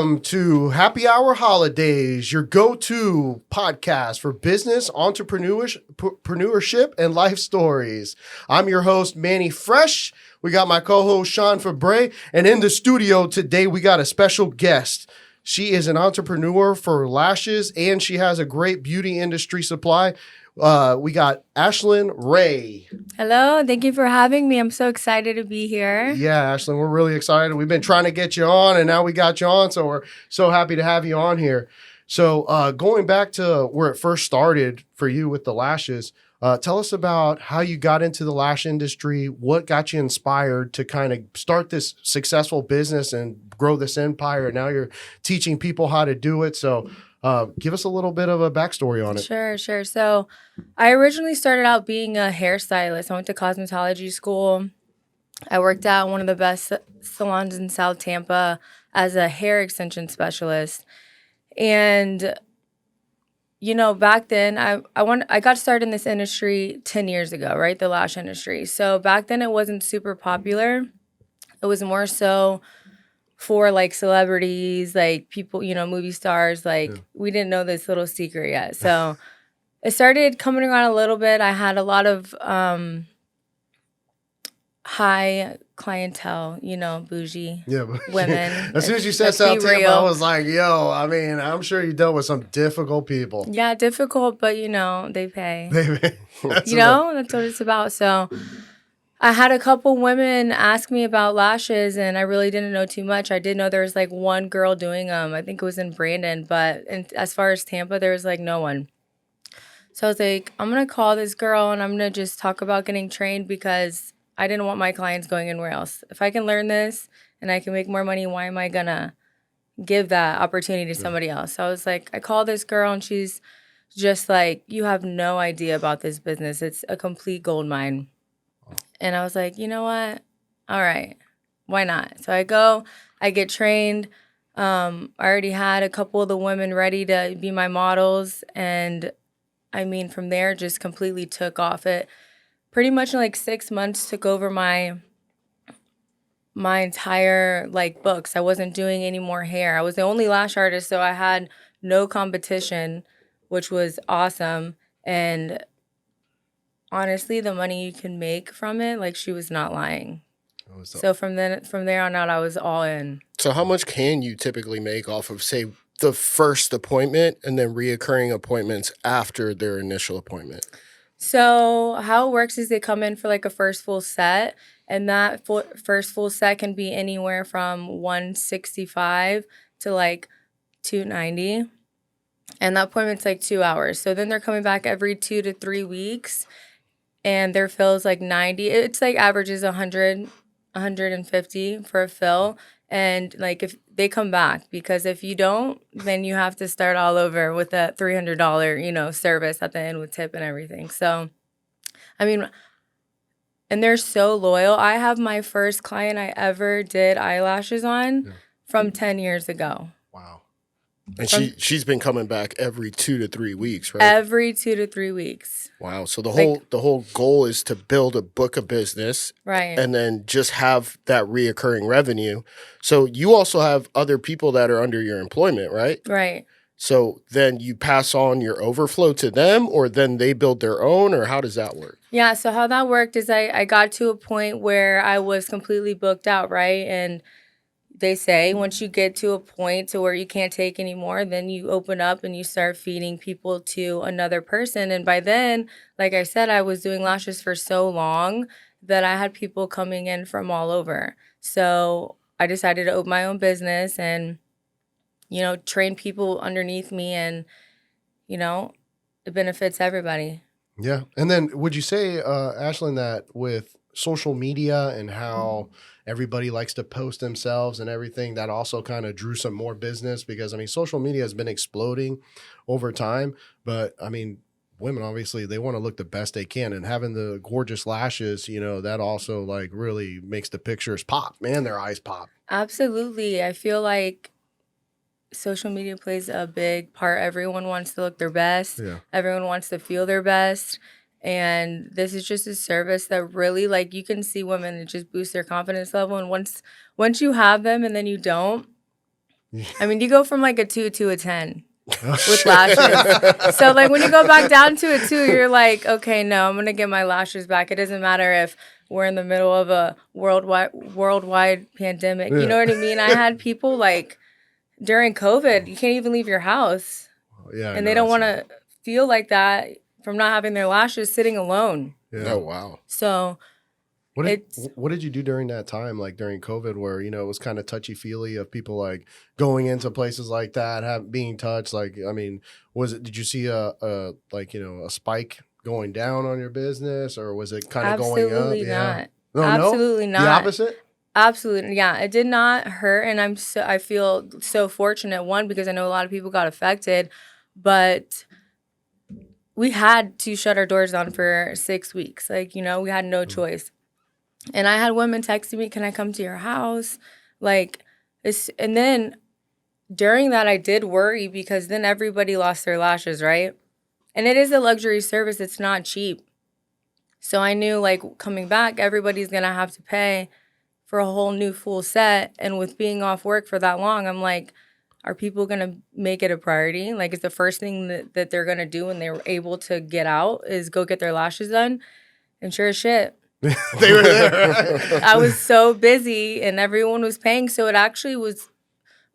Welcome to Happy Hour Holidaze, your go-to podcast for business, entrepreneurship, and life stories. I'm your host, Manny Fresh. We got my co-host, Sean Febre. And in the studio today, we got a special guest. She is an entrepreneur for lashes, and she has a great beauty industry supply. We got Ashlynn Rae. Hello, thank you for having me. I'm so excited to be here. Yeah, Ashlynn, we're really excited. We've been trying to get you on, and now we got you on, so we're so happy to have you on here. So going back to where it first started for you with the lashes, tell us about how you got into the lash industry, what got you inspired to kind of start this successful business and grow this empire. Now you're teaching people how to do it. So give us a little bit of a backstory on it. Sure. So I originally started out being a hairstylist. I went to cosmetology school. I worked at one of the best salons in South Tampa as a hair extension specialist. And, you know, back then, I got started in this industry 10 years ago, right? The lash industry. So back then it wasn't super popular. It was more so for like celebrities, like people, you know, movie stars, like we didn't know this little secret yet. So it started coming around a little bit. I had a lot of high clientele, you know, bougie women. As soon as you said South Tampa, I was like, yo, I mean, I'm sure you dealt with some difficult people. Yeah, difficult, but you know, they pay. You know, that's what it's about. So I had a couple women ask me about lashes, and I really didn't know too much. I did know there was like one girl doing them. I think it was in Brandon, but as far as Tampa, there was like no one. So I was like, I'm going to call this girl, and I'm going to just talk about getting trained because I didn't want my clients going anywhere else. If I can learn this and I can make more money, why am I going to give that opportunity to somebody else? So I was like, I called this girl, and she's just like, you have no idea about this business. It's a complete gold mine. And I was like, you know what? All right. Why not? So I go, I get trained. I already had a couple of the women ready to be my models. And I mean, from there, just completely took off. It pretty much in like 6 months took over my entire like books. I wasn't doing any more hair. I was the only lash artist, so I had no competition, which was awesome. And honestly, the money you can make from it, like she was not lying. So from there on out, I was all in. So how much can you typically make off of, say, the first appointment and then reoccurring appointments after their initial appointment? So how it works is they come in for like a first full set, and that first full set can be anywhere from $165 to like $290. And that appointment's like 2 hours. So then they're coming back every 2 to 3 weeks. And their fill is like 90. It's like averages 100, 150 for a fill. And like if they come back, because if you don't, then you have to start all over with a $300, you know, service at the end with tip and everything. So, I mean, and they're so loyal. I have my first client I ever did eyelashes on from 10 years ago. Wow. And she's been coming back every 2 to 3 weeks, right? Every 2 to 3 weeks. Wow. So the whole goal is to build a book of business, right? And then just have that reoccurring revenue. So you also have other people that are under your employment, right? Right. So then you pass on your overflow to them, or then they build their own, or how does that work? Yeah. So how that worked is I got to a point where I was completely booked out, right? And they say once you get to a point to where you can't take anymore, then you open up and you start feeding people to another person. And by then, like I said, I was doing lashes for so long that I had people coming in from all over. So I decided to open my own business and, you know, train people underneath me, and, you know, it benefits everybody. Yeah. And then would you say, Ashlynn, that with social media and how everybody likes to post themselves and everything, that also kind of drew some more business? Because, I mean, social media has been exploding over time, but I mean, women, obviously, they want to look the best they can, and having the gorgeous lashes, you know, that also like really makes the pictures pop, man, their eyes pop. Absolutely. I feel like social media plays a big part. Everyone wants to look their best. Yeah. Everyone wants to feel their best. And this is just a service that really, like, you can see women, it just boosts their confidence level. And once you have them and then you don't, I mean, you go from like a 2 to a 10 with lashes. So like when you go back down to a 2, you're like, okay, no, I'm going to get my lashes back. It doesn't matter if we're in the middle of a worldwide pandemic. Yeah. You know what I mean? I had people like during COVID, you can't even leave your house. Yeah, and they don't want to feel like that from not having their lashes sitting alone. Yeah. Oh, wow. So what did you do during that time, like during COVID, where, you know, it was kind of touchy-feely of people like going into places like that, being touched? Like, I mean, did you see a spike going down on your business, or was it kind of going up? Absolutely not. No, absolutely not. The opposite? Absolutely. Yeah. It did not hurt. And I feel so fortunate, one, because I know a lot of people got affected, but we had to shut our doors down for 6 weeks. Like, you know, we had no choice. And I had women texting me, can I come to your house? Like, and then during that, I did worry because then everybody lost their lashes, right? And it is a luxury service. It's not cheap. So I knew, like, coming back, everybody's going to have to pay for a whole new full set. And with being off work for that long, I'm like, are people going to make it a priority? Like, it's the first thing that they're going to do when they're able to get out is go get their lashes done. And sure as shit, they were there. I was so busy and everyone was paying. So it actually was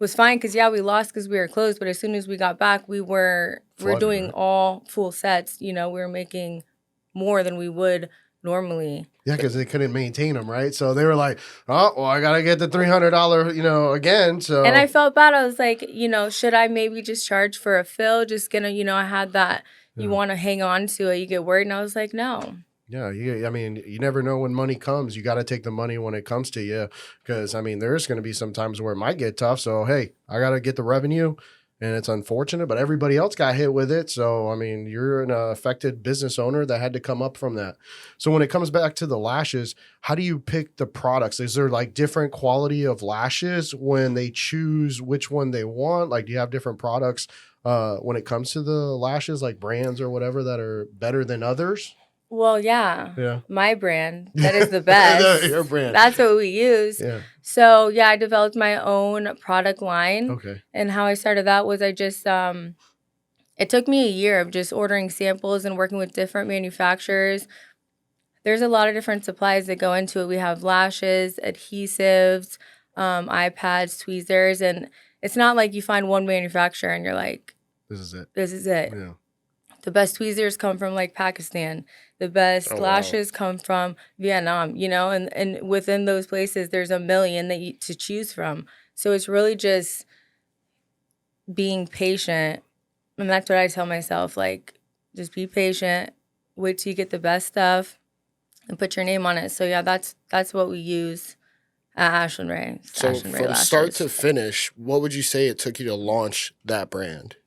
fine because, yeah, we lost because we were closed. But as soon as we got back, we're doing right? all full sets. You know, we were making more than we would normally. Yeah, because they couldn't maintain them, right? So they were like, oh, well, I got to get the $300, you know, again. So. And I felt bad. I was like, you know, should I maybe just charge for a fill? Just gonna, you know, I had that, you want to hang on to it. You get worried. And I was like, no. Yeah, I mean, you never know when money comes. You got to take the money when it comes to you, because, I mean, there's going to be some times where it might get tough. So, hey, I got to get the revenue, and it's unfortunate, but everybody else got hit with it. So, I mean, you're an affected business owner that had to come up from that. So when it comes back to the lashes, how do you pick the products? Is there like different quality of lashes when they choose which one they want? Like, do you have different products when it comes to the lashes, like brands or whatever that are better than others? Well, yeah. My brand, that is the best. Your brand. That's what we use. Yeah. So, yeah, I developed my own product line. Okay. And how I started that was I just, it took me a year of just ordering samples and working with different manufacturers. There's a lot of different supplies that go into it. We have lashes, adhesives, iPads, tweezers. And it's not like you find one manufacturer and you're like, this is it. This is it. Yeah. The best tweezers come from like Pakistan. The best lashes come from Vietnam, you know, and within those places, there's a million to choose from. So it's really just being patient. And that's what I tell myself, like, just be patient, wait till you get the best stuff and put your name on it. So yeah, that's what we use at Ashlynn Rae. So Ashlynn Rae from Lashes. start to finish, what would you say it took you to launch that brand?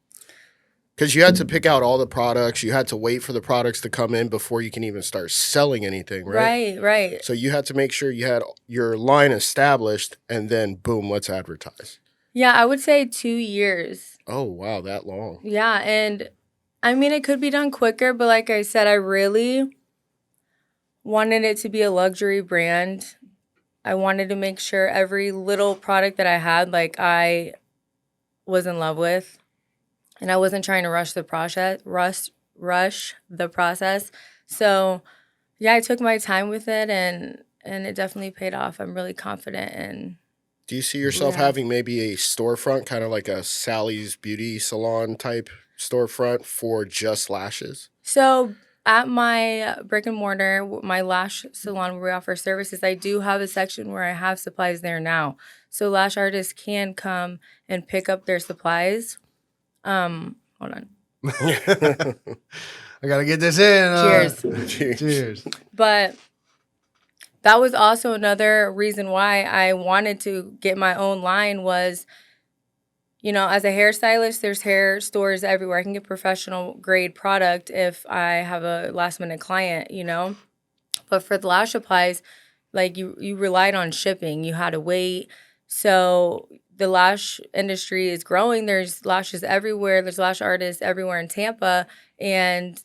Because you had to pick out all the products. You had to wait for the products to come in before you can even start selling anything, right? Right. So you had to make sure you had your line established, and then, boom, let's advertise. Yeah, I would say 2 years. Oh, wow, that long. Yeah, and I mean, it could be done quicker, but like I said, I really wanted it to be a luxury brand. I wanted to make sure every little product that I had, like, I was in love with. And I wasn't trying to rush the process. So, yeah, I took my time with it, and it definitely paid off. I'm really confident. And do you see yourself having maybe a storefront, kind of like a Sally's Beauty Salon type storefront for just lashes? So at my brick and mortar, my lash salon where we offer services, I do have a section where I have supplies there now. So lash artists can come and pick up their supplies. Hold on. I gotta get this in. Cheers. But that was also another reason why I wanted to get my own line was, you know, as a hairstylist, there's hair stores everywhere. I can get professional grade product if I have a last minute client, you know. But for the lash supplies, like you relied on shipping. You had to wait. So the lash industry is growing. There's lashes everywhere. There's lash artists everywhere in Tampa. And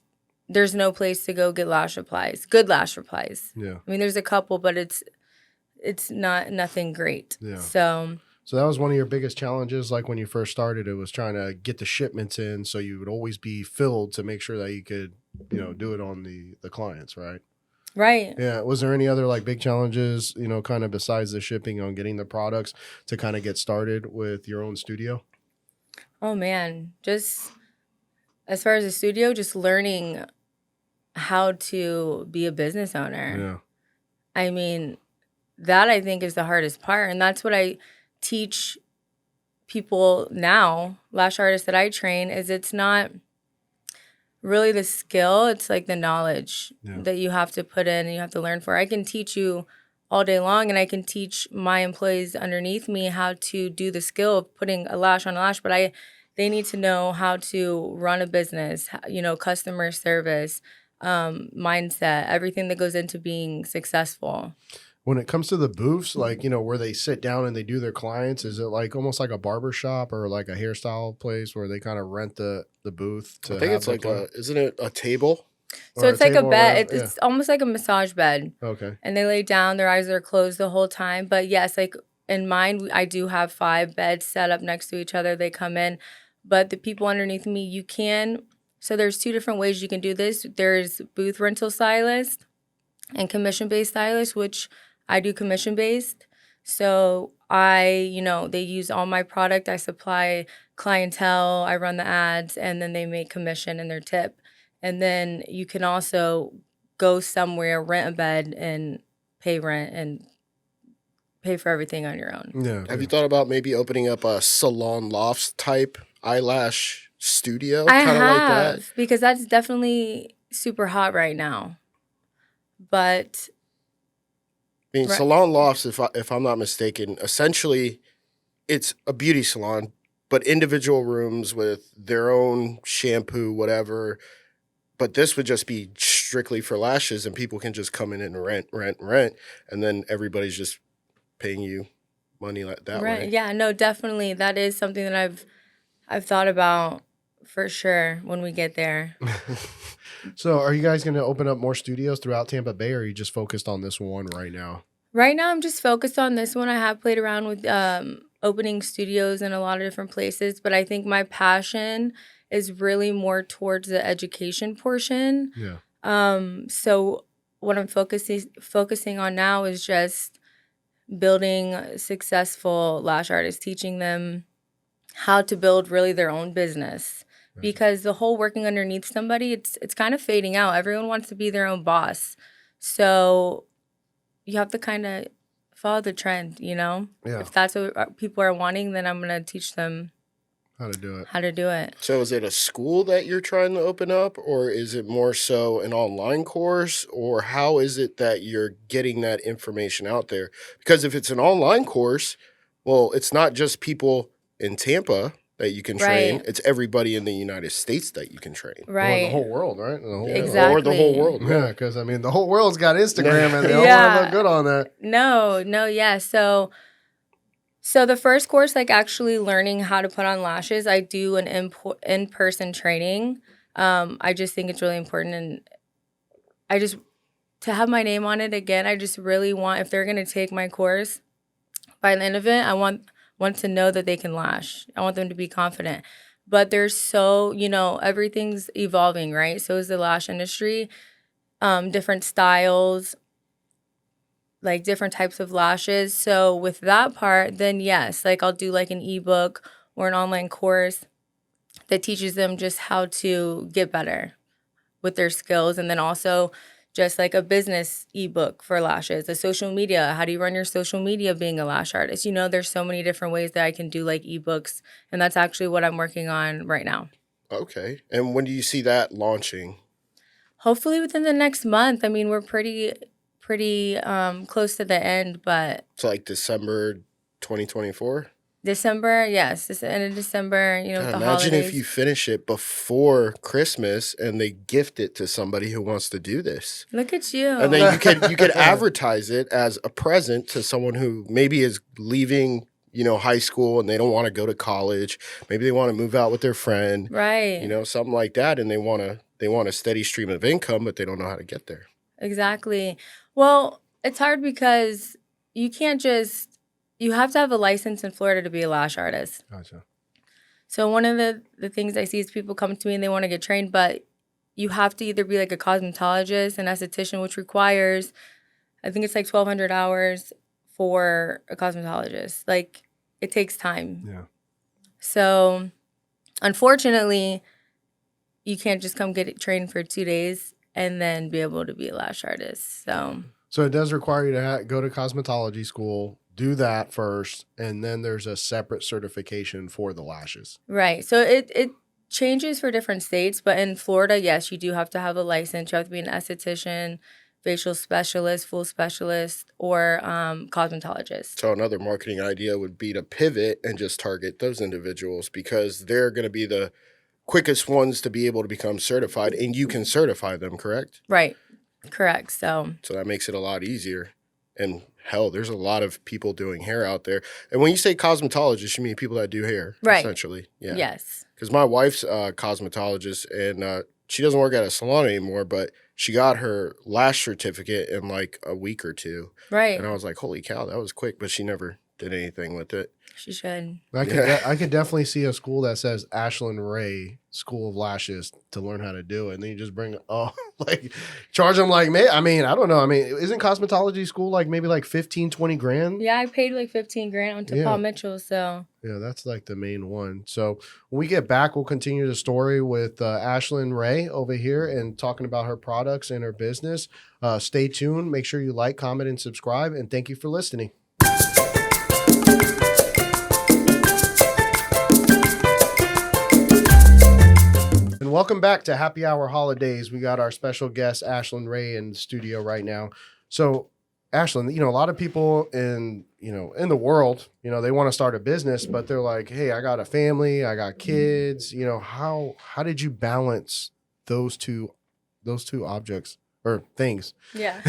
there's no place to go get lash supplies, good lash supplies. Yeah. I mean, there's a couple, but it's not nothing great. Yeah. So So that was one of your biggest challenges, like when you first started, it was trying to get the shipments in so you would always be filled to make sure that you could, do it on the clients, right? Right. Yeah. Was there any other like big challenges, kind of besides the shipping on getting the products to kind of get started with your own studio? Oh man, just as far as the studio, just learning how to be a business owner. Yeah. I mean, that I think is the hardest part. And that's what I teach people now, lash artists that I train, is it's not really the skill, it's like the knowledge that you have to put in and you have to learn for. I can teach you all day long and I can teach my employees underneath me how to do the skill of putting a lash on a lash, but they need to know how to run a business, customer service, mindset, everything that goes into being successful. When it comes to the booths, like, where they sit down and they do their clients, is it like almost like a barber shop or like a hairstyle place where they kind of rent the booth to I think it's like isn't it a table? So it's like a bed. It's almost like a massage bed. Okay. And they lay down, their eyes are closed the whole time. But yes, like in mine, I do have 5 beds set up next to each other. They come in. But the people underneath me, so there's 2 different ways you can do this. There's booth rental stylist and commission-based stylist, which I do commission-based. So they use all my product. I supply clientele, I run the ads, and then they make commission in their tip. And then you can also go somewhere, rent a bed, and pay rent and pay for everything on your own. Yeah. Have you thought about maybe opening up a salon lofts type eyelash studio? I Kinda have, like that? because that's definitely super hot right now. But I mean, salon lofts, if I'm not mistaken, essentially it's a beauty salon, but individual rooms with their own shampoo, whatever. But this would just be strictly for lashes, and people can just come in and rent, and then everybody's just paying you money like that way. Yeah, no, definitely. That is something that I've thought about for sure when we get there. So are you guys going to open up more studios throughout Tampa Bay, or are you just focused on this one right now? Right now, I'm just focused on this one. I have played around with opening studios in a lot of different places, but I think my passion is really more towards the education portion. Yeah. So what I'm focusing on now is just building successful lash artists, teaching them how to build really their own business. Right. Because the whole working underneath somebody, it's kind of fading out. Everyone wants to be their own boss. So you have to kind of follow the trend, Yeah. If that's what people are wanting, then I'm going to teach them how to do it. So is it a school that you're trying to open up, or is it more so an online course, or how is it that you're getting that information out there? Because if it's an online course, well, it's not just people in Tampa that you can train. Right. It's everybody in the United States that you can train. Right. Or the whole world, right? Exactly. Or the whole world. Yeah, because, the whole world's got Instagram, and they all want to look good on that. No, yeah. So the first course, like actually learning how to put on lashes, I do an in-person training. I just think it's really important, and to have my name on it again, I just really want, if they're going to take my course, by the end of it, I want to know that they can lash. I want them to be confident. But there's everything's evolving, right? So is the lash industry, different styles, like different types of lashes. So with that part, then yes, like I'll do like an ebook or an online course that teaches them just how to get better with their skills. And then also just like a business ebook for lashes, a social media. How do you run your social media being a lash artist? There's so many different ways that I can do like ebooks. And that's actually what I'm working on right now. Okay. And when do you see that launching? Hopefully within the next month. We're pretty close to the end, but it's like December 2024. December, yes, this end of December. With the imagine holidays. If you finish it before Christmas and they gift it to somebody who wants to do this. Look at you. And then you could advertise it as a present to someone who maybe is leaving, high school and they don't want to go to college. Maybe they want to move out with their friend, right? Something like that, and they want a steady stream of income, but they don't know how to get there. Exactly. Well, it's hard because you can't just you have to have a license in Florida to be a lash artist. Gotcha. So one of the things I see is people come to me and they want to get trained, but you have to either be like a cosmetologist, an esthetician, which requires, I think it's like 1,200 hours for a cosmetologist. Like, it takes time. Yeah. So, unfortunately, you can't just come get it trained for 2 days and then be able to be a lash artist. So it does require you to go to cosmetology school, do that first, and then there's a separate certification for the lashes. Right. So it changes for different states, but in Florida, yes, you do have to have a license. You have to be an esthetician, facial specialist, full specialist, or cosmetologist. So another marketing idea would be to pivot and just target those individuals because they're going to be the quickest ones to be able to become certified, and you can certify them, correct? Right. Correct. So that makes it a lot easier. And hell, there's a lot of people doing hair out there. And when you say cosmetologist, you mean people that do hair, right. Essentially. Yeah. Yes. Because my wife's a cosmetologist, and she doesn't work at a salon anymore, but she got her lash certificate in like a week or two. Right. And I was like, holy cow, that was quick. But she never did anything with it. She should. I could definitely see a school that says Ashlynn Rae School of Lashes to learn how to do it. And then you just bring, like, charge them like, I mean, I don't know. I mean, isn't cosmetology school like maybe like 15, 20 grand? Yeah, I paid like 15 grand onto Paul Mitchell, so. Yeah, that's like the main one. So when we get back, we'll continue the story with Ashlynn Rae over here and talking about her products and her business. Stay tuned. Make sure you like, comment, and subscribe. And thank you for listening. And welcome back to Happy Hour Holidaze. We got our special guest, Ashlynn Rae, in the studio right now. So, Ashlynn, a lot of people in the world, they want to start a business, but they're like, hey, I got a family, I got kids. How did you balance those two objects or things? Yeah.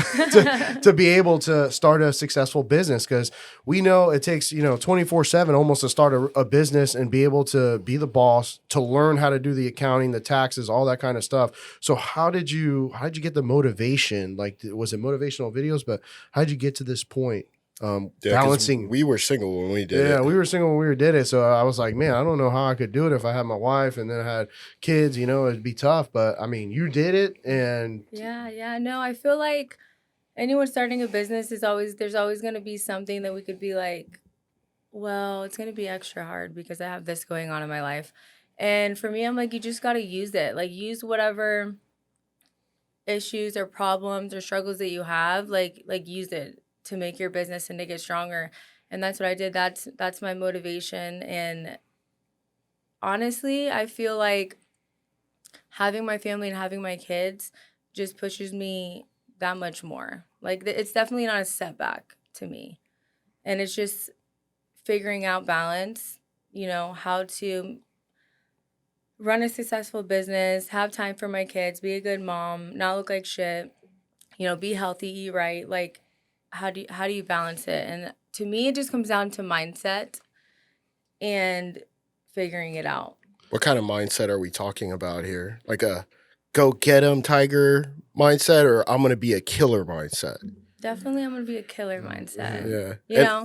to be able to start a successful business? Because we know it takes, 24/7 almost to start a business and be able to be the boss, to learn how to do the accounting, the taxes, all that kind of stuff. So how did you get the motivation? Like, was it motivational videos? But how did you get to this point? Balancing. We were single when we did it. Yeah, we were single when we did it. So I was like, man, I don't know how I could do it if I had my wife and then I had kids, it'd be tough. But I mean, you did it. And yeah. No, I feel like anyone starting a business there's always going to be something that we could be like, well, it's going to be extra hard because I have this going on in my life. And for me, I'm like, you just got to use it. Like, use whatever issues or problems or struggles that you have, like use it to make your business and to get stronger. And that's what I did. That's my motivation. And honestly, I feel like having my family and having my kids just pushes me that much more. Like, it's definitely not a setback to me. And it's just figuring out balance, how to run a successful business, have time for my kids, be a good mom, not look like shit, be healthy, eat right. Like, how do you balance it? And to me, it just comes down to mindset and figuring it out. What kind of mindset are we talking about here? Like a go get 'em tiger mindset, or I'm going to be a killer mindset? Definitely, I'm going to be a killer mindset. Yeah.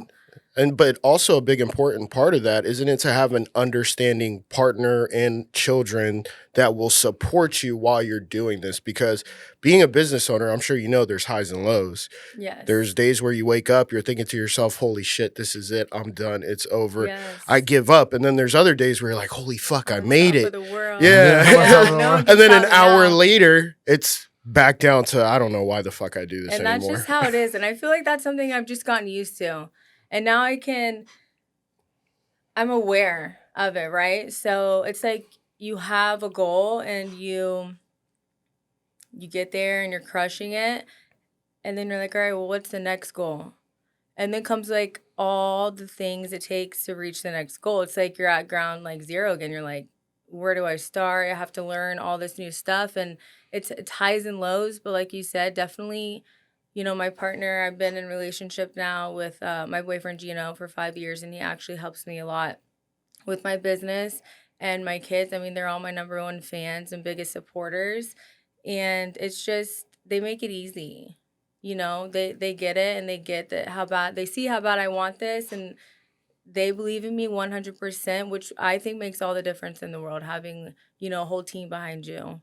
But also a big important part of that, isn't it, to have an understanding partner and children that will support you while you're doing this? Because being a business owner, I'm sure there's highs and lows. Yes. There's days where you wake up, you're thinking to yourself, holy shit, this is it. I'm done. It's over. Yes. I give up. And then there's other days where you're like, holy fuck, I made it. For the world. Yeah. And then an hour later, it's back down to, I don't know why the fuck I do this anymore. And that's just how it is. And I feel like that's something I've just gotten used to. And now I'm aware of it, right? So it's like you have a goal and you get there and you're crushing it. And then you're like, all right, well, what's the next goal? And then comes like all the things it takes to reach the next goal. It's like you're at ground like zero again. You're like, where do I start? I have to learn all this new stuff. And it's highs and lows. But like you said, definitely, my partner, I've been in a relationship now with my boyfriend, Gino, for 5 years, and he actually helps me a lot with my business and my kids. I mean, they're all my number one fans and biggest supporters, and it's just, they make it easy. You know, they get it, and they get that they see how bad I want this, and they believe in me 100%, which I think makes all the difference in the world, having, you know, a whole team behind you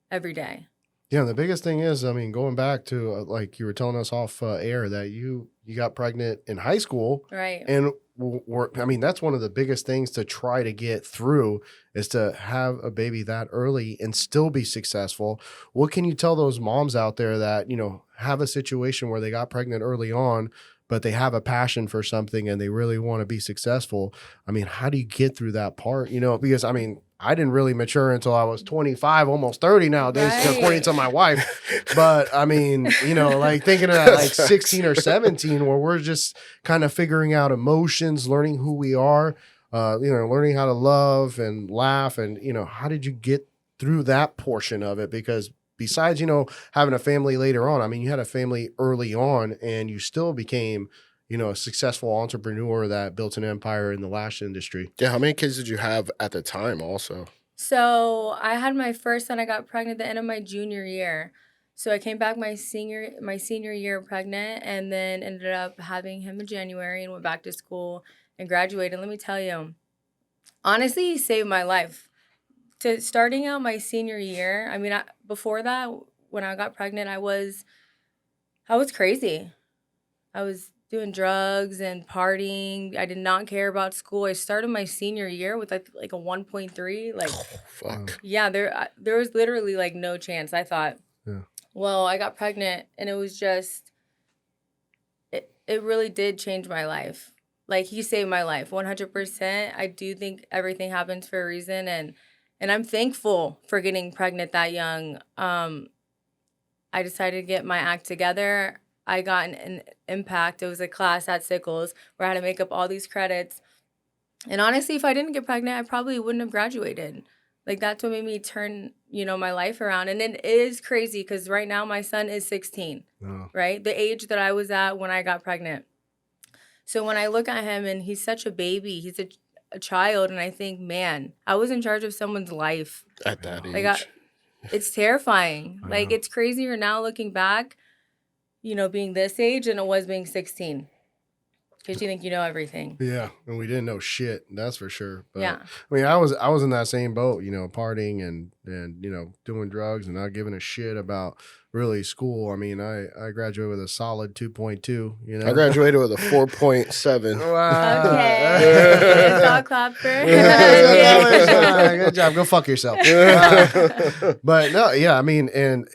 every day. Yeah, the biggest thing is, I mean, going back to like you were telling us off air that you got pregnant in high school, right? And I mean, that's one of the biggest things to try to get through is to have a baby that early and still be successful. What can you tell those moms out there that, you know, have a situation where they got pregnant early on, but they have a passion for something and they really want to be successful? I mean, how do you get through that part? You know, because I mean, I didn't really mature until I was 25, almost 30 nowadays, Right. according to my wife. But I mean, you know, like thinking of that like 16 or 17, where we're just kind of figuring out emotions, learning who we are, you know, learning how to love and laugh. And, you know, how did you get through that portion of it? Because besides, you know, having a family later on, I mean, you had a family early on and you still became, you know, a successful entrepreneur that built an empire in the lash industry. Yeah. How many kids did you have at the time also? So I had my first son. I got pregnant at the end of my junior year. So I came back my senior year pregnant, and then ended up having him in January and went back to school and graduated. Let me tell you, honestly, he saved my life. To starting out my senior year, I mean, before that, when I got pregnant, I was crazy. I was doing drugs and partying. I did not care about school. I started my senior year with like a 1.3. Like, Oh, fuck. yeah, there was literally like no chance. I thought, Yeah. well, I got pregnant, and it was just, it really did change my life. Like, he saved my life 100%. I do think everything happens for a reason, and I'm thankful for getting pregnant that young. I decided to get my act together. I got an impact. It was a class at Sickles where I had to make up all these credits. And honestly, if I didn't get pregnant, I probably wouldn't have graduated. Like, that's what made me turn, you know, my life around. And it is crazy because right now my son is 16, right? The age that I was at when I got pregnant. So when I look at him and he's such a baby, he's a child, and I think, man, I was in charge of someone's life. At that age. Like, it's terrifying. Like, it's crazier now looking back, you know, being this age than it was being 16. Because you think you know everything. Yeah, and we didn't know shit. That's for sure. But, Yeah. I mean, I was in that same boat, you know, partying and you know, doing drugs and not giving a shit about really school. I mean, I graduated with a solid 2.2. You know, I graduated with a 4.7. Wow. Okay. Dog clapper. Good job. Go fuck yourself. But no, yeah, I mean, and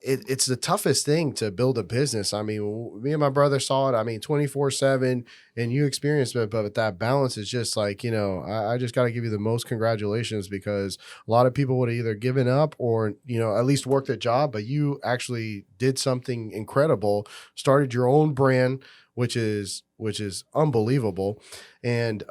it's the toughest thing to build a business. I mean, me and my brother saw it. I mean, 24/7, and you experienced it, but that balance is just like, you know, I just got to give you the most congratulations, because a lot of people would have either given up or, you know, at least worked a job, but you actually did something incredible, started your own brand, which is unbelievable. And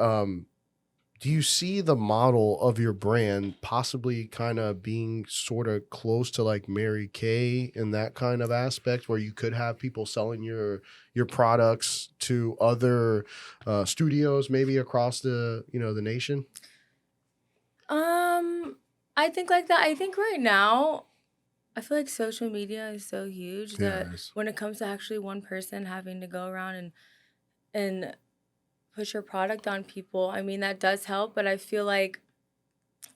do you see the model of your brand possibly kind of being sort of close to like Mary Kay in that kind of aspect, where you could have people selling your products to other studios maybe across the, you know, the nation? I think like that. I think right now, I feel like social media is so huge that when it comes to actually one person having to go around and push your product on people, I mean, that does help. But I feel like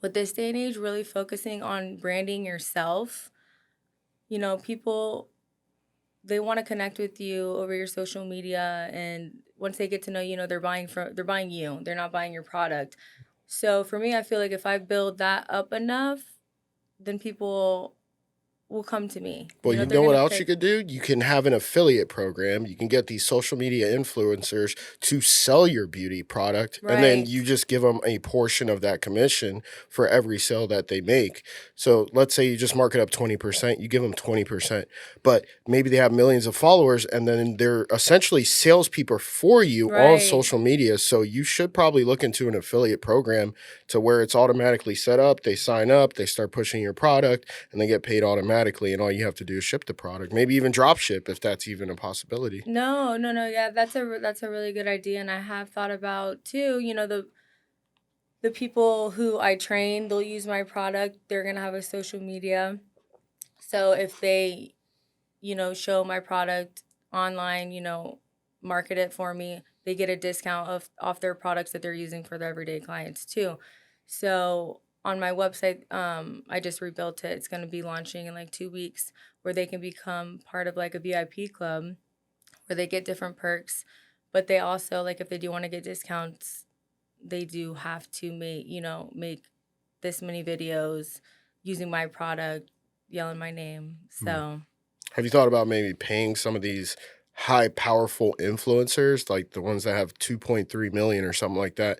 with this day and age, really focusing on branding yourself, you know, people, they want to connect with you over your social media. And once they get to know, you know, they're buying you. They're not buying your product. So for me, I feel like if I build that up enough, then people will come to me. Well, you know what else you could do? You can have an affiliate program. You can get these social media influencers to sell your beauty product. Right. And then you just give them a portion of that commission for every sale that they make. So let's say you just mark it up 20%, you give them 20%. But maybe they have millions of followers, and then they're essentially salespeople for you on social media. So you should probably look into an affiliate program to where it's automatically set up. They sign up, they start pushing your product, and they get paid automatically. And all you have to do is ship the product. Maybe even drop ship if that's even a possibility. No. Yeah, that's a really good idea. And I have thought about too, you know, the people who I train, they'll use my product. They're going to have a social media. So if they show my product online, market it for me, they get a discount off their products that they're using for their everyday clients too. So on my website, I just rebuilt it. It's going to be launching in like 2 weeks, where they can become part of like a VIP club where they get different perks. But they also, like, if they do want to get discounts, they do have to make this many videos using my product, yelling my name. So have you thought about maybe paying some of these high powerful influencers, like the ones that have 2.3 million or something like that,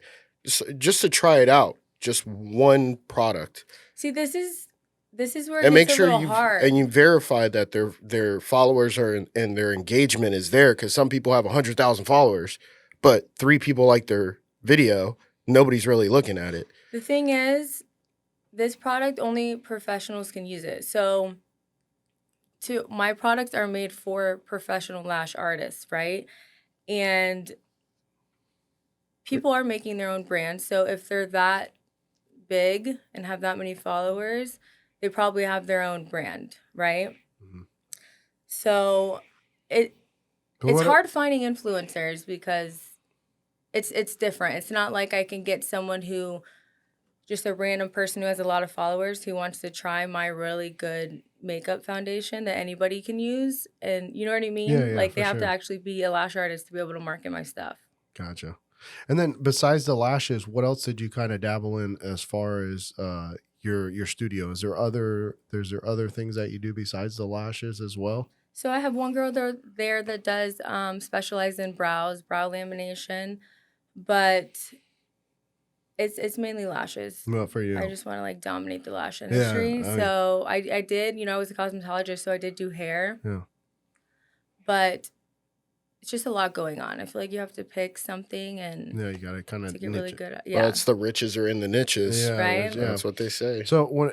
just to try it out, just one product? See, this is where and it make gets sure a little hard. you verify that their followers are and their engagement is there, because some people have 100,000 followers, but 3 people like their video. Nobody's really looking at it. The thing is, this product, only professionals can use it. So my products are made for professional lash artists, right? And people are making their own brand. So if they're that big and have that many followers, they probably have their own brand, right? Mhm. So it's hard finding influencers because it's different. It's not like I can get someone who, just a random person who has a lot of followers who wants to try my really good makeup foundation that anybody can use. And you know what I mean? Yeah, like, they have sure. to actually be a lash artist to be able to market my stuff. Gotcha. And then besides the lashes, what else did you kind of dabble in as far as your studio? Is there other things that you do besides the lashes as well? So I have one girl there that does specialize in brow lamination, but it's mainly lashes. Well, for you. I just want to like dominate the lash industry. So I did, I was a cosmetologist, so I did do hair. Yeah. But it's just a lot going on. I feel like you have to pick something and you got to kind of get really good at. Well, it's the riches are in the niches. Yeah, right? That's what they say. So when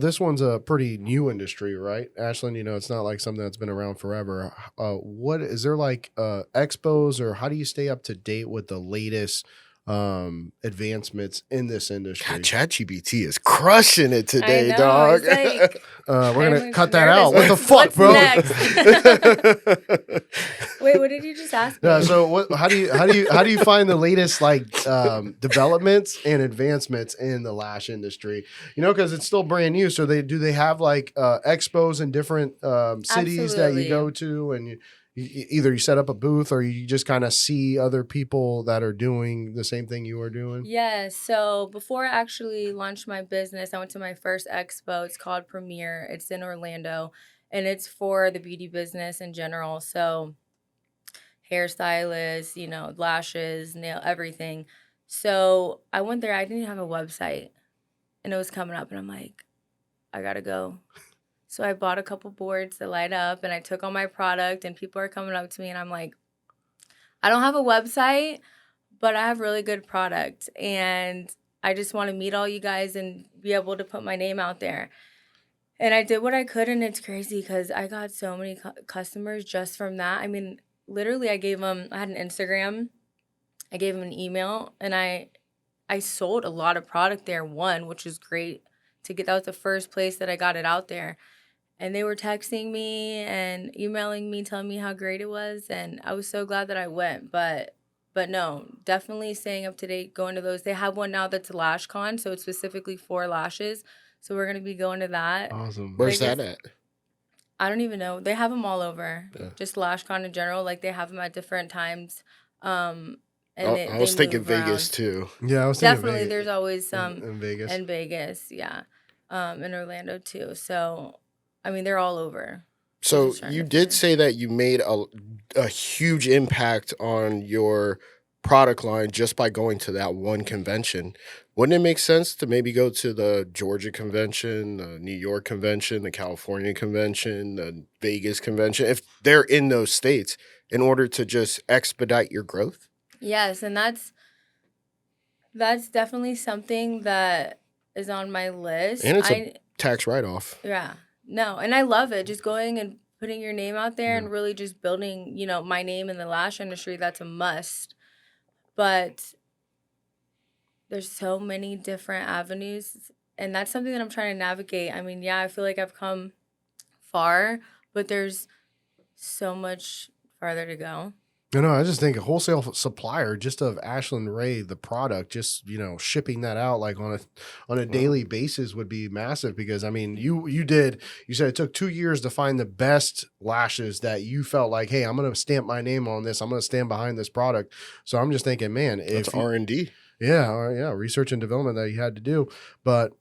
this one's a pretty new industry, right, Ashlynn? It's not like something that's been around forever. What is there like expos, or how do you stay up to date with the latest advancements in this industry? God, ChatGPT is crushing it today, I know, dog. it's like, we're gonna cut that nervous. out. What the fuck, What's bro? next? Wait, what did you just ask me? Yeah, so how do you find the latest like developments and advancements in the lash industry? Because it's still brand new. So they have like expos in different cities that you go to, and you either you set up a booth or you just kind of see other people that are doing the same thing you are doing? Yeah, so before I actually launched my business, I went to my first expo. It's called Premiere. It's in Orlando, and it's for the beauty business in general. So hairstylists, lashes, nail, everything. So I went there. I didn't have a website, and it was coming up, and I'm like, I gotta go. So I bought a couple boards that light up, and I took all my product, and people are coming up to me, and I'm like, I don't have a website, but I have really good product, and I just want to meet all you guys and be able to put my name out there. And I did what I could, and it's crazy because I got so many customers just from that. I mean, literally, I had an Instagram, I gave them an email, and I sold a lot of product there, which is great to get. That was the first place that I got it out there. And they were texting me and emailing me, telling me how great it was. And I was so glad that I went. But no, definitely staying up to date, going to those. They have one now that's a Lash Con, so it's specifically for lashes. So we're going to be going to that. Awesome. Where's that at? I don't even know. They have them all over. Yeah. Just Lash Con in general. Like, they have them at different times. And I was thinking Vegas too. Yeah, I was thinking definitely. Vegas. There's always some in Vegas. In Vegas, yeah. In Orlando too. So, I mean, they're all over. So you did say that you made a huge impact on your product line just by going to that one convention. Wouldn't it make sense to maybe go to the Georgia convention, the New York convention, the California convention, the Vegas convention, if they're in those states, in order to just expedite your growth? Yes, and that's definitely something that is on my list. And it's a tax write-off. Yeah. No, and I love it. Just going and putting your name out there and really just building, my name in the lash industry, that's a must. But there's so many different avenues, and that's something that I'm trying to navigate. I mean, yeah, I feel like I've come far, but there's so much farther to go. No, I just think a wholesale supplier just of Ashlynn Rae, the product, just, you know, shipping that out like on a daily basis would be massive, because I mean, you said it took 2 years to find the best lashes that you felt like, hey, I'm going to stamp my name on this. I'm going to stand behind this product. So I'm just thinking, man, that's R&D. Yeah, research and development that you had to do. But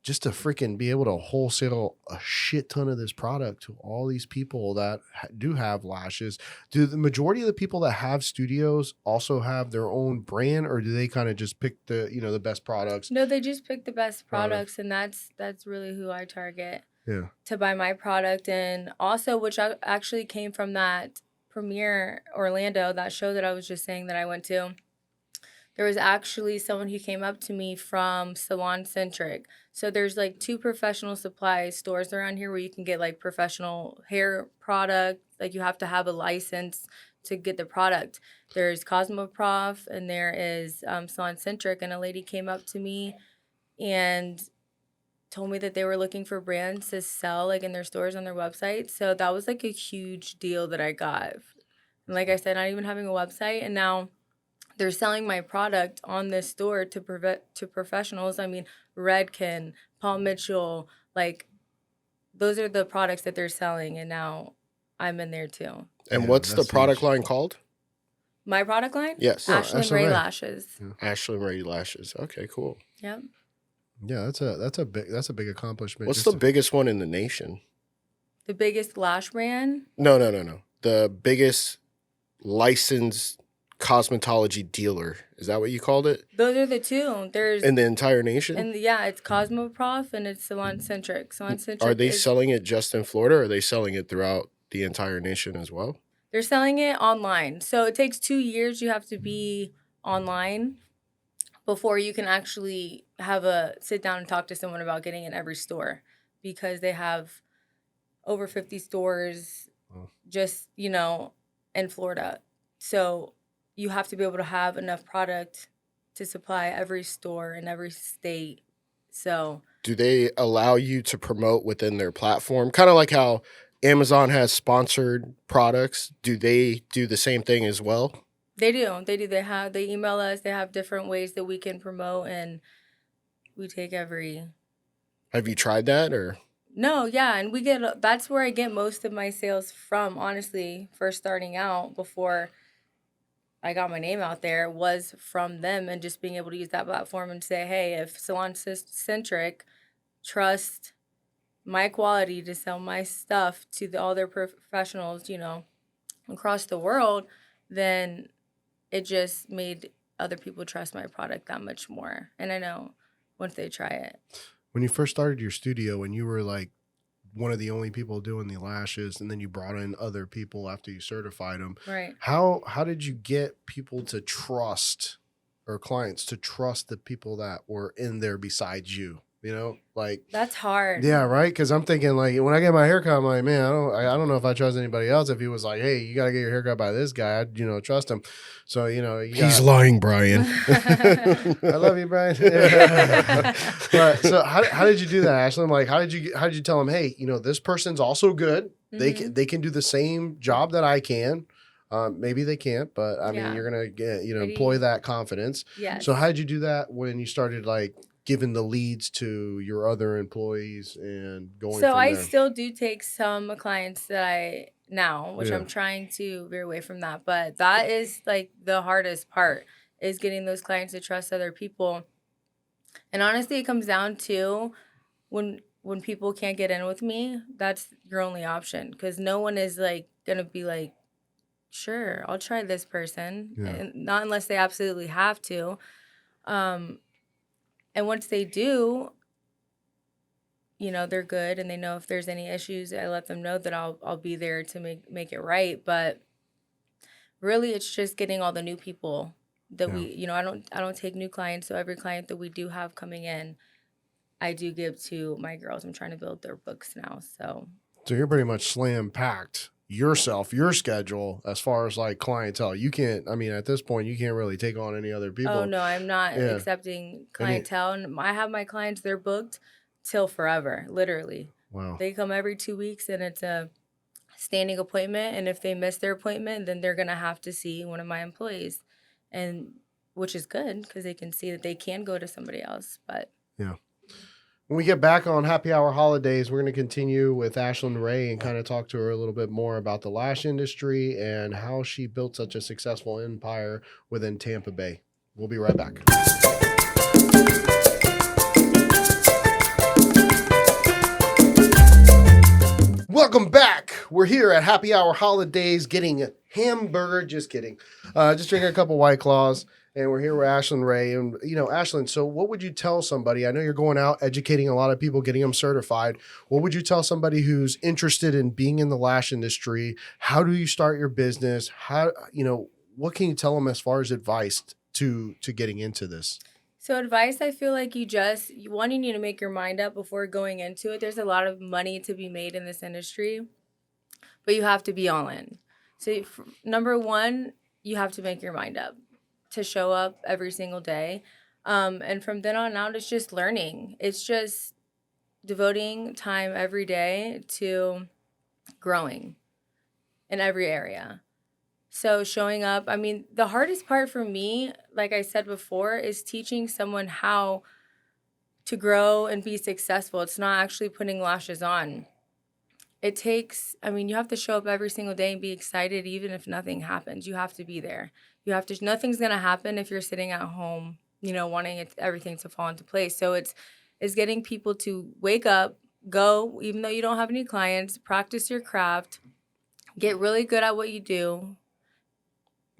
just to freaking be able to wholesale a shit ton of this product to all these people that do have lashes. Do the majority of the people that have studios also have their own brand, or do they kind of just pick the, you know, the best products? No, they just pick the best products, and that's really who I target. Yeah. To buy my product. And also, which actually came from that premiere Orlando, that show that I was just saying that I went to. There was actually someone who came up to me from Salon Centric. So there's like 2 professional supply stores around here where you can get like professional hair product. Like you have to have a license to get the product. There's Cosmoprof and there is Salon Centric. And a lady came up to me and told me that they were looking for brands to sell like in their stores on their website. So that was like a huge deal that I got. And like I said, not even having a website, and now they're selling my product on this store to professionals. I mean, Redken, Paul Mitchell, like those are the products that they're selling, and now I'm in there too. And yeah, what's the product line called? My product line? Yes. Ashlynn Rae Lashes. Yeah. Ashlynn Rae Lashes. Okay, cool. Yep. Yeah, that's a big accomplishment. What's the biggest one in the nation? The biggest lash brand? No. The biggest licensed cosmetology dealer. Is that what you called it? Those are the 2. There's in the entire nation? And yeah, it's Cosmoprof and it's Salon Centric. Salon Centric. Are they selling it just in Florida, or are they selling it throughout the entire nation as well? They're selling it online. So it takes 2 years. You have to be online before you can actually have a sit down and talk to someone about getting in every store, because they have over 50 stores just, you know, in Florida. So you have to be able to have enough product to supply every store in every state. So do they allow you to promote within their platform? Kind of like how Amazon has sponsored products. Do they do the same thing as well? They do. They email us. They have different ways that we can promote, and we take every. Have you tried that, or? No, yeah, and that's where I get most of my sales from, honestly. First starting out, before I got my name out there, was from them, and just being able to use that platform and say, hey, if Salon Centric trusts my quality to sell my stuff to all their professionals, you know, across the world, then it just made other people trust my product that much more. And I know once they try it. When you first started your studio and you were like one of the only people doing the lashes, and then you brought in other people after you certified them, right? How did you get people to trust, or clients to trust, the people that were in there besides you? You know, like that's hard. Yeah, right. Because I'm thinking, like, when I get my haircut, I'm like, man, I don't know if I trust anybody else. If he was like, hey, you got to get your haircut by this guy, I'd, you know, trust him. So, you know, he's lying, Brian. I love you, Brian. But so how did you do that, Ashlynn? Like, how did you tell him, hey, you know, this person's also good. Mm-hmm. They can do the same job that I can. Maybe they can't, but I mean, you're gonna get, you know, employ that confidence. Yeah. So how did you do that when you started like giving the leads to your other employees and going? So I still do take some clients that which I'm trying to veer away from that, but that is like the hardest part, is getting those clients to trust other people. And honestly, it comes down to when people can't get in with me, that's your only option, because no one is like gonna be like, sure, I'll try this person, and not unless they absolutely have to. And once they do, you know, they're good, and they know if there's any issues, I let them know that I'll be there to make it right. But really, it's just getting all the new people that we, you know, I don't take new clients. So every client that we do have coming in, I do give to my girls. I'm trying to build their books now. So you're pretty much slam packed your schedule as far as like clientele. You can't, I mean, at this point, you can't really take on any other people. Oh no, I'm not accepting clientele. And I have my clients, they're booked till forever, literally. Wow. They come every 2 weeks, and it's a standing appointment, and if they miss their appointment, then they're going to have to see one of my employees, and which is good because they can see that they can go to somebody else. But yeah. When we get back on Happy Hour Holidays, we're going to continue with Ashlynn Rae and kind of talk to her a little bit more about the lash industry and how she built such a successful empire within Tampa Bay. We'll be right back. Welcome back. We're here at Happy Hour Holidays getting hamburger. Just kidding. Just drinking a couple White Claws. And we're here with Ashlynn Rae. And, Ashlynn, so what would you tell somebody? I know you're going out educating a lot of people, getting them certified. What would you tell somebody who's interested in being in the lash industry? How do you start your business? What can you tell them as far as advice to getting into this? So advice, I feel like you need to make your mind up before going into it. There's a lot of money to be made in this industry, but you have to be all in. So number one, you have to make your mind up to show up every single day. And from then on out, it's just learning. It's just devoting time every day to growing in every area. So showing up, the hardest part for me, like I said before, is teaching someone how to grow and be successful. It's not actually putting lashes on. It takes, you have to show up every single day and be excited even if nothing happens. You have to be there. Nothing's going to happen if you're sitting at home, wanting everything to fall into place. So it's getting people to wake up, go, even though you don't have any clients, practice your craft, get really good at what you do.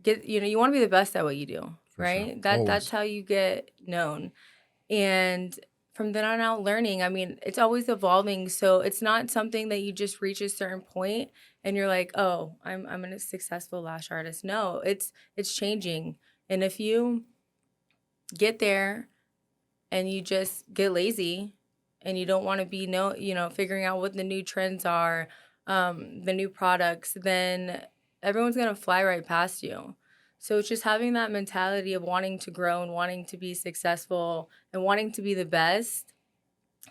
You want to be the best at what you do, right? Sure. That's how you get known. And from then on out, learning, it's always evolving. So it's not something that you just reach a certain point and you're like, oh, I'm a successful lash artist. No, it's changing. And if you get there and you just get lazy and you don't want to be figuring out what the new trends are, the new products, then everyone's going to fly right past you. So it's just having that mentality of wanting to grow and wanting to be successful and wanting to be the best,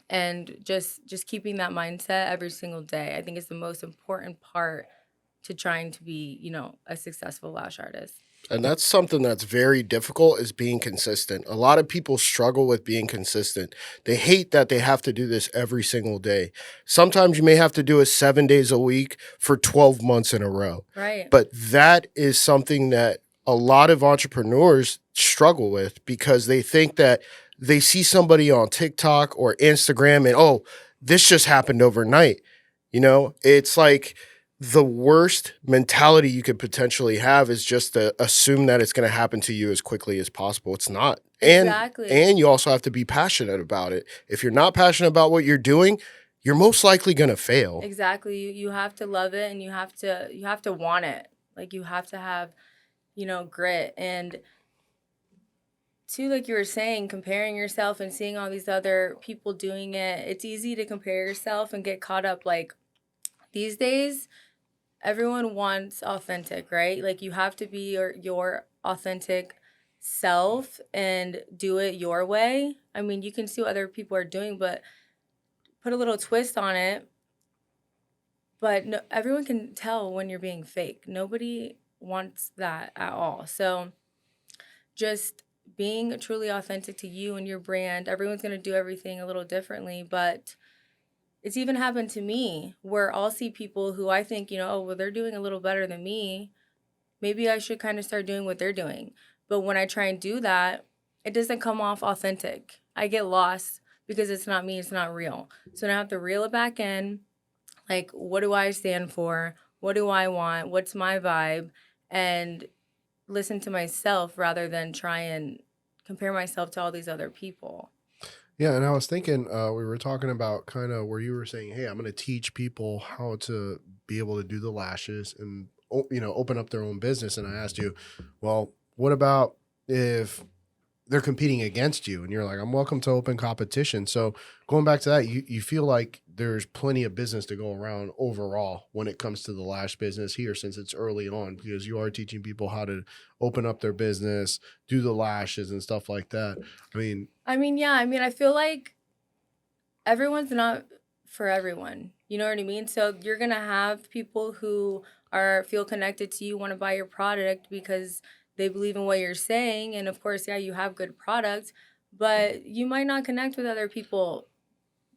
and just keeping that mindset every single day. I think is the most important part to trying to be, a successful lash artist. And that's something that's very difficult, is being consistent. A lot of people struggle with being consistent. They hate that they have to do this every single day. Sometimes you may have to do it 7 days a week for 12 months in a row. Right. But that is something that a lot of entrepreneurs struggle with, because they think that they see somebody on TikTok or Instagram and, oh, this just happened overnight. It's like the worst mentality you could potentially have is just to assume that it's going to happen to you as quickly as possible. It's not. Exactly. And you also have to be passionate about it. If you're not passionate about what you're doing, you're most likely going to fail. Exactly. You have to love it, and you have to want it. Like, you have to have, grit. And too, like you were saying, comparing yourself and seeing all these other people doing it, it's easy to compare yourself and get caught up. Like, these days, everyone wants authentic, right? Like, you have to be your authentic self and do it your way. You can see what other people are doing, but put a little twist on it. But no, everyone can tell when you're being fake. Nobody wants that at all. So just being truly authentic to you and your brand. Everyone's going to do everything a little differently, but it's even happened to me where I'll see people who I think, they're doing a little better than me. Maybe I should kind of start doing what they're doing. But when I try and do that, it doesn't come off authentic. I get lost because it's not me, it's not real. So now I have to reel it back in. Like, what do I stand for? What do I want? What's my vibe? And listen to myself rather than try and compare myself to all these other people. Yeah, and I was thinking, we were talking about kind of where you were saying, hey, I'm going to teach people how to be able to do the lashes and, open up their own business. And I asked you, well, what about if they're competing against you? And you're like, I'm welcome to open competition. So going back to that, you feel like there's plenty of business to go around overall when it comes to the lash business here, since it's early on, because you are teaching people how to open up their business, do the lashes and stuff like that. I feel like everyone's not for everyone. You know what I mean? So you're going to have people who feel connected to you, want to buy your product because they believe in what you're saying. And of course, yeah, you have good products, but you might not connect with other people.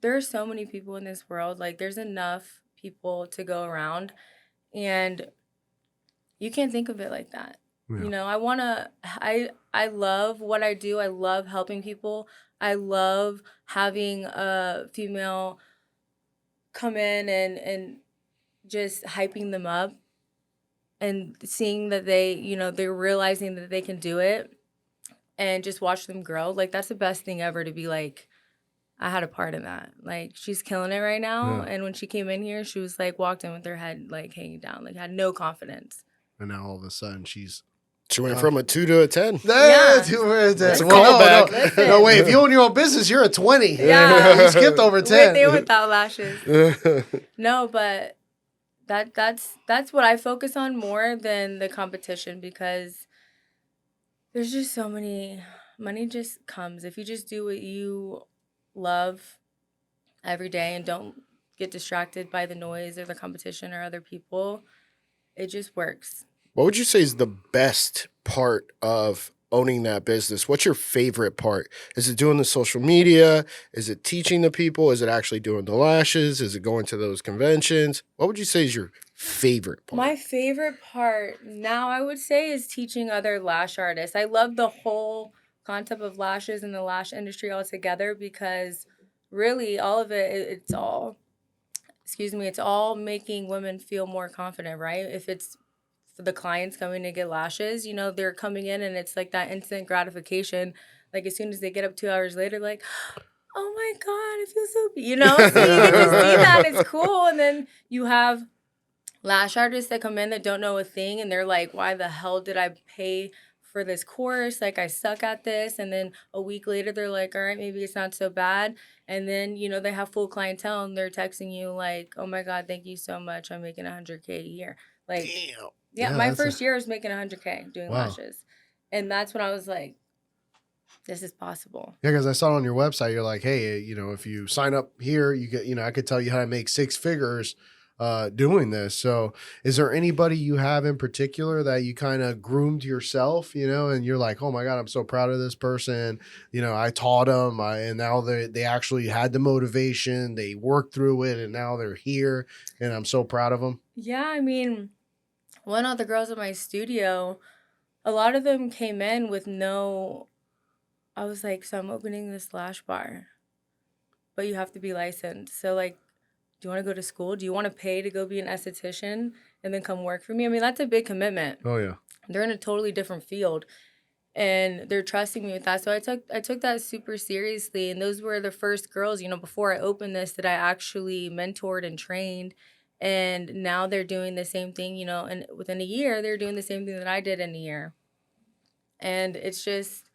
There are so many people in this world. Like, there's enough people to go around, and you can't think of it like that. Yeah. You know, I love what I do. I love helping people. I love having a female come in and just hyping them up and seeing that they, you know, they're realizing that they can do it and just watch them grow. Like, that's the best thing ever, to be like, I had a part in that. Like, she's killing it right now. Yeah. And when she came in here, she was like, walked in with her head like hanging down, like had no confidence. And now all of a sudden she went from a 2 to a 10. Yeah, 2 to a 10. That's a callback. No, wait. If you own your own business, you're a 20. Yeah, you skipped over 10. With or without lashes. No, but that's what I focus on more than the competition, because there's just so many. Money just comes if you just do what you love every day and don't get distracted by the noise or the competition or other people. It just works. What would you say is the best part of owning that business? What's your favorite part? Is it doing the social media? Is it teaching the people? Is it actually doing the lashes? Is it going to those conventions? What would you say is your favorite part? My favorite part now, I would say, is teaching other lash artists. I love the whole concept of lashes and the lash industry altogether, because really all of it's all making women feel more confident, right? If it's the clients coming to get lashes, you know, they're coming in and it's like that instant gratification. Like, as soon as they get up 2 hours later, like, oh my God, it feels so, you know, so you can just see that. It's cool. And then you have lash artists that come in that don't know a thing, and they're like, why the hell did I pay for this course? Like, I suck at this. And then a week later, they're like, all right, maybe it's not so bad. And then, you know, they have full clientele and they're texting you like, oh my God, thank you so much. I'm making $100K a year. Like, damn. Yeah, my first year I was making $100K doing lashes. And that's when I was like, this is possible. Yeah, because I saw on your website, you're like, hey, you know, if you sign up here, you get, you know, I could tell you how to make 6 figures doing this. So is there anybody you have in particular that you kind of groomed yourself, you know, and you're like, oh my God, I'm so proud of this person. You know, I taught them and now they actually had the motivation, they worked through it, and now they're here and I'm so proud of them. Yeah, I mean, one of the girls in my studio, a lot of them came in with I was like, so I'm opening this lash bar, but you have to be licensed. So like, do you want to go to school? Do you want to pay to go be an esthetician and then come work for me? I mean, that's a big commitment. Oh, yeah. They're in a totally different field, and they're trusting me with that. So I took that super seriously. And those were the first girls, you know, before I opened this, that I actually mentored and trained. And now they're doing the same thing, you know, and within a year, they're doing the same thing that I did in a year. And it's just,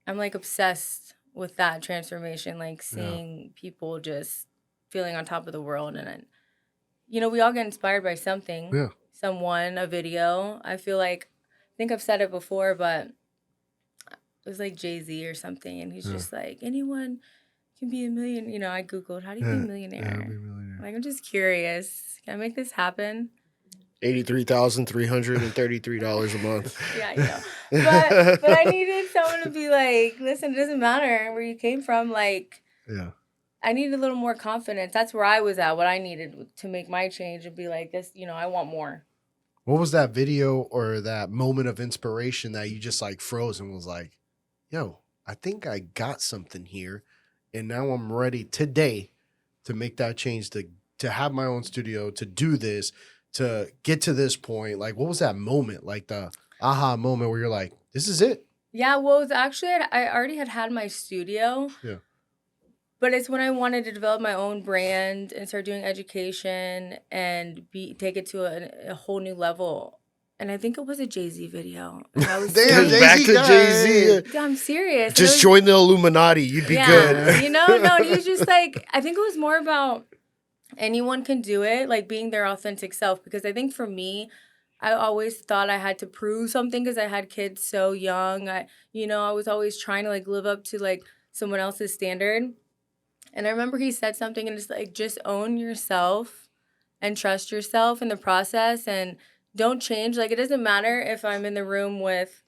I'm like obsessed with that transformation, like seeing people just feeling on top of the world. And, you know, we all get inspired by something. Yeah. Someone, a video. I feel like, I think I've said it before, but it was like Jay-Z or something. And he's just like, anyone can be a millionaire. You know, I Googled, how do you be a millionaire? Yeah, be a millionaire. Like, I'm just curious. Can I make this happen? $83,333 a month. Yeah, I know. But I needed someone to be like, listen, it doesn't matter where you came from. Like, yeah. I needed a little more confidence. That's where I was at, what I needed to make my change and be like, this, you know, I want more. What was that video or that moment of inspiration that you just like froze and was like, yo, I think I got something here. And now I'm ready today to make that change, to have my own studio, to do this, to get to this point. Like, what was that moment? Like the aha moment where you're like, this is it. Yeah, well, it was actually, I already had my studio. Yeah. But it's when I wanted to develop my own brand and start doing education and take it to a whole new level. And I think it was a Jay-Z video. And I was Damn, back to Jay-Z. I'm serious. Just join the Illuminati. You'd be good. You know, no, he was just like, I think it was more about anyone can do it, like being their authentic self. Because I think for me, I always thought I had to prove something because I had kids so young. I was always trying to like live up to like someone else's standard. And I remember he said something, and it's like, just own yourself and trust yourself in the process, and don't change. Like, it doesn't matter if I'm in the room with,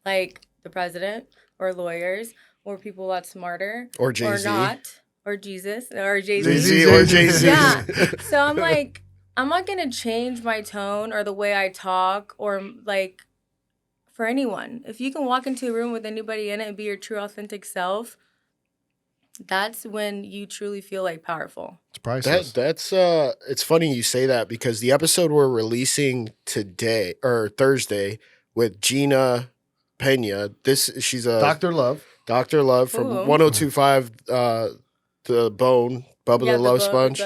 like, the president or lawyers or people a lot smarter. Or Jay-Z. Or not. Or Jesus. Or Jay-Z. Jay-Z or Jay-Z. Yeah. So I'm like, I'm not going to change my tone or the way I talk or, like, for anyone. If you can walk into a room with anybody in it and be your true, authentic self, that's when you truly feel, like, powerful. It's priceless. That's it's funny you say that, because the episode we're releasing today or Thursday with Gina Pena, she's a Dr. Love. Dr. Love from Ooh. 1025 The Bone, Bubba the Love Sponge.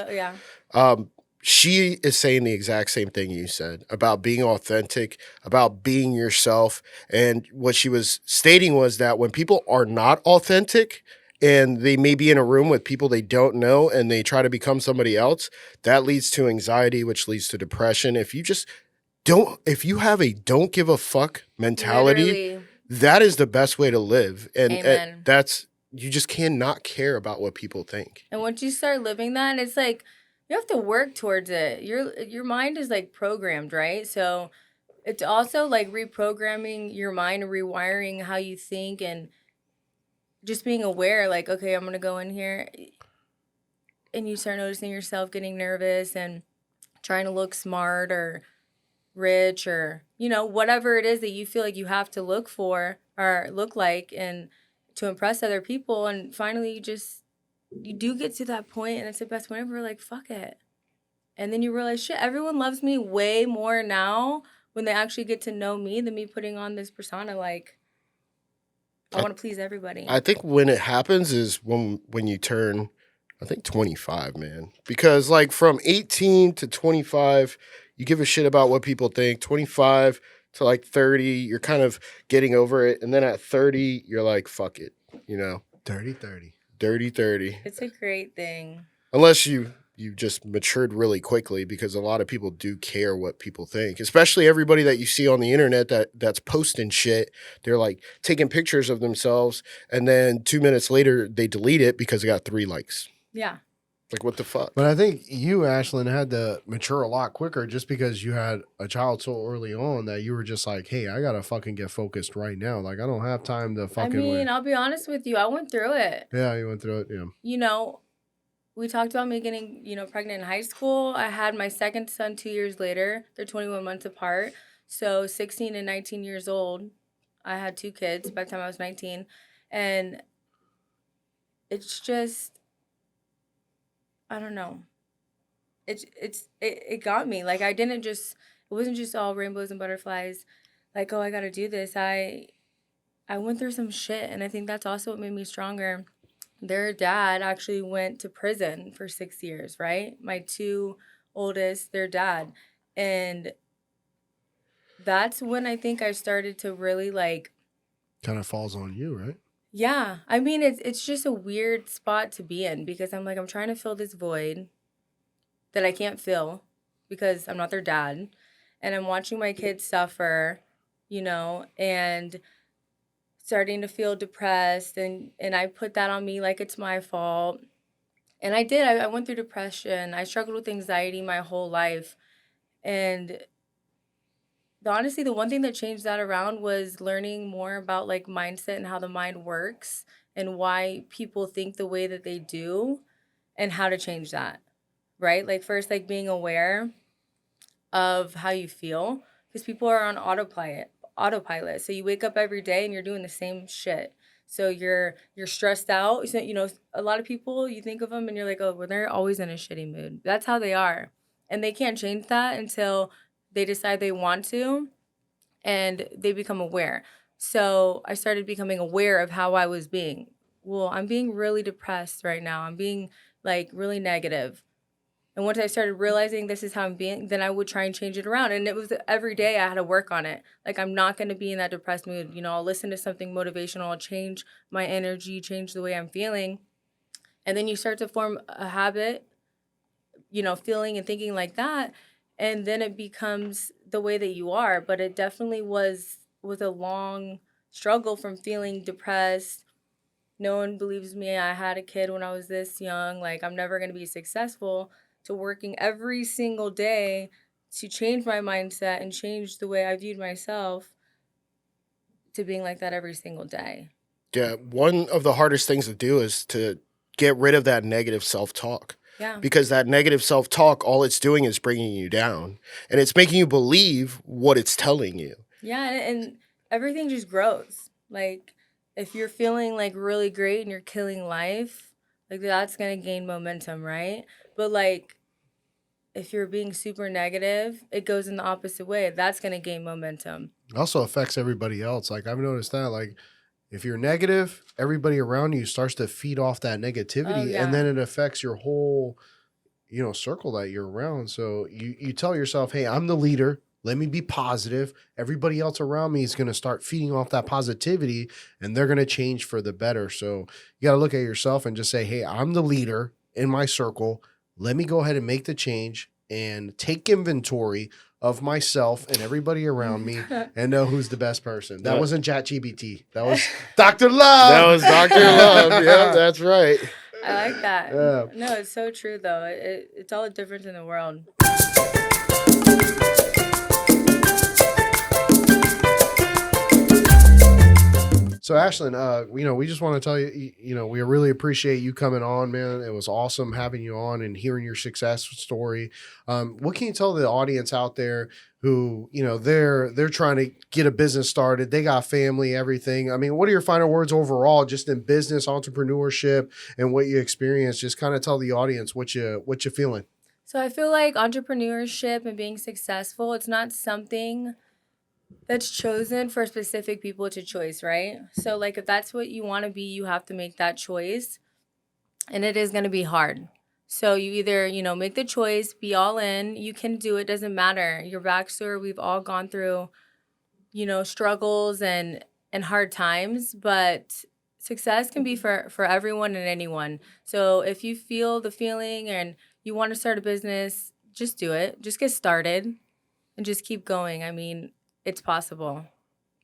She is saying the exact same thing you said about being authentic, about being yourself. And what she was stating was that when people are not authentic and they may be in a room with people they don't know and they try to become somebody else, that leads to anxiety, which leads to depression. If you have a don't give a fuck mentality, Literally. that is the best way to live. And Amen. you just cannot care about what people think. And once you start living that, it's like, you have to work towards it. Your mind is, like, programmed, right? So it's also, like, reprogramming your mind and rewiring how you think and just being aware, like, okay, I'm going to go in here. And you start noticing yourself getting nervous and trying to look smart or rich or, whatever it is that you feel like you have to look for or look like and to impress other people. And finally, you do get to that point, and it's the best point ever, like, fuck it. And then you realize, shit, everyone loves me way more now when they actually get to know me than me putting on this persona, like, I want to please everybody. I think when it happens is when you turn, I think, 25, man. Because, like, from 18 to 25, you give a shit about what people think. 25 to, like, 30, you're kind of getting over it. And then at 30, you're like, fuck it, Dirty 30. Dirty 30. It's a great thing. Unless you just matured really quickly, because a lot of people do care what people think, especially everybody that you see on the internet that's posting shit. They're like taking pictures of themselves, and then 2 minutes later they delete it because it got 3 likes. Yeah. Like, what the fuck? But I think you, Ashlynn, had to mature a lot quicker just because you had a child so early on that you were just like, hey, I got to fucking get focused right now. Like, I don't have time to fucking I'll be honest with you. I went through it. Yeah, you went through it, yeah. We talked about me getting, pregnant in high school. I had my second son 2 years later. They're 21 months apart. So 16 and 19 years old. I had 2 kids by the time I was 19. And it's just, I don't know. It got me. Like, it wasn't just all rainbows and butterflies. Like, oh, I got to do this. I went through some shit, and I think that's also what made me stronger. Their dad actually went to prison for 6 years, right? My 2 oldest, their dad. And that's when I think I started to really, like... Kind of falls on you, right? Yeah. I mean, it's just a weird spot to be in because I'm like, I'm trying to fill this void that I can't fill because I'm not their dad. And I'm watching my kids suffer, and starting to feel depressed. And I put that on me like it's my fault. And I did. I went through depression. I struggled with anxiety my whole life. And honestly, the one thing that changed that around was learning more about, like, mindset and how the mind works and why people think the way that they do and how to change that, right? Like, first, like, being aware of how you feel because people are on autopilot. So you wake up every day and you're doing the same shit. So you're stressed out. So, a lot of people, you think of them and you're like, oh, well, they're always in a shitty mood. That's how they are. And they can't change that until they decide they want to and they become aware. So I started becoming aware of how I was being. Well, I'm being really depressed right now. I'm being, like, really negative. And once I started realizing this is how I'm being, then I would try and change it around. And it was every day I had to work on it. Like, I'm not going to be in that depressed mood. I'll listen to something motivational. I'll change my energy, change the way I'm feeling. And then you start to form a habit, feeling and thinking like that. And then it becomes the way that you are. But it definitely was a long struggle from feeling depressed no one believes me. I had a kid when I was this young. Like, I'm never going to be successful, to working every single day to change my mindset and change the way I viewed myself to being like that every single day. Yeah, one of the hardest things to do is to get rid of that negative self-talk. Yeah. Because that negative self-talk, all it's doing is bringing you down. And it's making you believe what it's telling you. Yeah, and everything just grows. Like, if you're feeling like really great and you're killing life, like that's going to gain momentum, right? But like, if you're being super negative, it goes in the opposite way. That's going to gain momentum. It also affects everybody else. Like, I've noticed that, like, if you're negative, everybody around you starts to feed off that negativity, and then it affects your whole, circle that you're around. So you tell yourself, hey, I'm the leader. Let me be positive. Everybody else around me is going to start feeding off that positivity, and they're going to change for the better. So you got to look at yourself and just say, hey, I'm the leader in my circle. Let me go ahead and make the change and take inventory of myself and everybody around me and know who's the best person. That wasn't ChatGPT. That was Dr. Love. That was Dr. Love. Yeah, that's right. I like that. Yeah. No, it's so true, though. It's all a difference in the world. So Ashlynn, we just want to tell you, we really appreciate you coming on, man. It was awesome having you on and hearing your success story. What can you tell the audience out there who, they're trying to get a business started? They got family, everything. I mean, what are your final words overall, just in business, entrepreneurship, and what you experienced? Just kind of tell the audience what you feeling. So I feel like entrepreneurship and being successful, it's not something that's chosen for specific people to choose, right? So like, if that's what you want to be, you have to make that choice, and it is going to be hard. So you either, make the choice, be all in, you can do it, doesn't matter. Your backstory, we've all gone through, struggles and hard times, but success can be for everyone and anyone. So if you feel the feeling and you want to start a business, just do it. Just get started and just keep going. I mean, it's possible.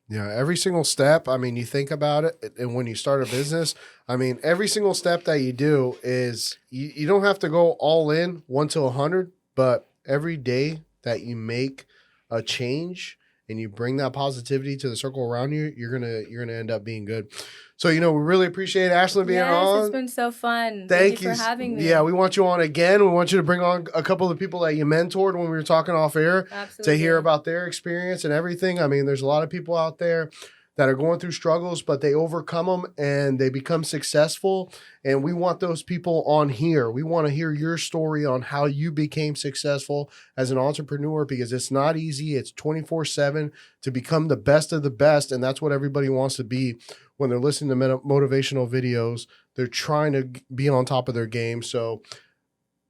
Yeah, every single step, I mean, you think about it, and when you start a business, I mean, every single step that you do is, you don't have to go all in 1 to 100, but every day that you make a change and you bring that positivity to the circle around you, you're gonna end up being good. So, we really appreciate Ashlynn being on. Yes, it's been so fun. Thank you for having me. Yeah, we want you on again. We want you to bring on a couple of the people that you mentored when we were talking off air. Absolutely. To hear about their experience and everything. I mean, there's a lot of people out there that are going through struggles, but they overcome them and they become successful. And we want those people on here. We want to hear your story on how you became successful as an entrepreneur, because it's not easy. It's 24/7 to become the best of the best. And that's what everybody wants to be when they're listening to motivational videos. They're trying to be on top of their game. So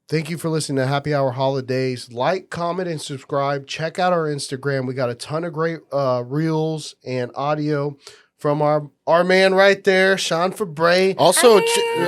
thank you for listening to Happy Hour Holidaze. Like, comment, and subscribe. Check out our Instagram. We got a ton of great reels and audio from our man right there, Sean Febre. Also,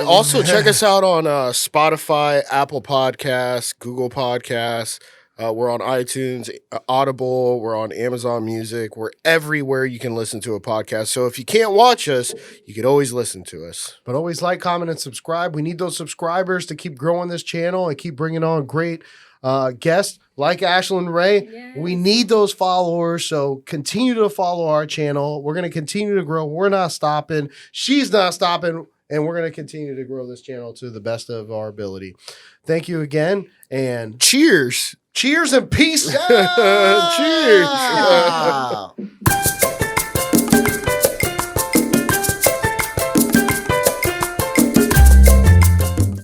also check us out on Spotify, Apple Podcasts, Google Podcasts. We're on iTunes, Audible. We're on Amazon Music. We're everywhere you can listen to a podcast. So if you can't watch us, you can always listen to us. But always like, comment, and subscribe. We need those subscribers to keep growing this channel and keep bringing on great guests like Ashlynn Rae. Yes. We need those followers. So continue to follow our channel. We're going to continue to grow. We're not stopping. She's not stopping. And we're going to continue to grow this channel to the best of our ability. Thank you again. And cheers. Cheers and peace. Cheers.